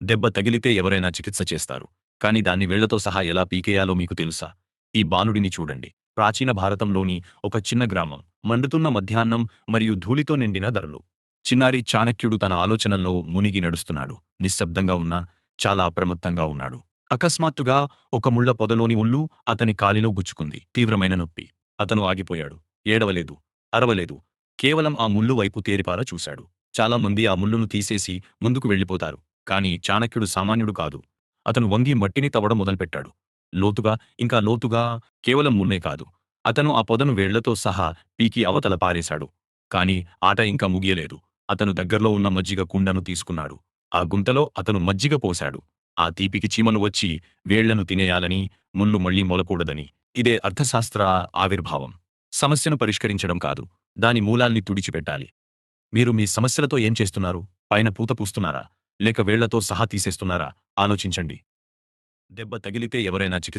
దెబ్బ తగిలితే ఎవరైనా చికిత్స చేస్తారు. కానీ దాన్ని వేళ్లతో సహా ఎలా పీకేయాలో మీకు తెలుసా? ఈ బాలుడిని చూడండి. ప్రాచీన భారతంలోని ఒక చిన్న గ్రామం. మండుతున్న మధ్యాహ్నం మరియు ధూళితో నిండిన ధరలు. చిన్నారి చాణక్యుడు తన ఆలోచనల్లో మునిగి నడుస్తున్నాడు. నిశ్శబ్దంగా ఉన్నా చాలా అప్రమత్తంగా ఉన్నాడు. అకస్మాత్తుగా ఒక ముళ్ళ పొదలోని ముల్లు అతని కాలిలో గుచ్చుకుంది. తీవ్రమైన నొప్పి. అతను ఆగిపోయాడు. ఏడవలేదు. అరవలేదు. కేవలం ఆ ముల్లు వైపు తేరిపార చూశాడు. చాలా మంది ఆ ముల్లును తీసేసి ముందుకు వెళ్ళిపోతారు. కానీ చాణక్యుడు సామాన్యుడు కాదు. అతను వంగి మట్టిని తవ్వడం మొదలుపెట్టాడు. లోతుగా, ఇంకా లోతుగా. కేవలం మున్నే కాదు. అతను ఆ పొదను వేళ్లతో సహా పీకి అవతల పారేశాడు. కాని ఆట ఇంకా ముగియలేదు. అతను దగ్గర్లో ఉన్న మజ్జిగ కుండను తీసుకున్నాడు. ఆ గుంతలో అతను మజ్జిగ పోశాడు. ఆ తీపికి చీమలు వచ్చి వేళ్లను తినేయాలని, ముళ్ళు మళ్లీ మొలకూడదని. ఇదే అర్థశాస్త్ర ఆవిర్భావం. సమస్యను పరిష్కరించడం కాదు, దాని మూలాల్ని తుడిచిపెట్టాలి. మీరు మీ సమస్యలతో ఏం చేస్తున్నారు? పైన పూత పూస్తున్నారా? లేక వేళ్లతో సహా తీసేస్తున్నారా? ఆలోచించండి. దెబ్బ తగిలితే ఎవరైనా చికిత్స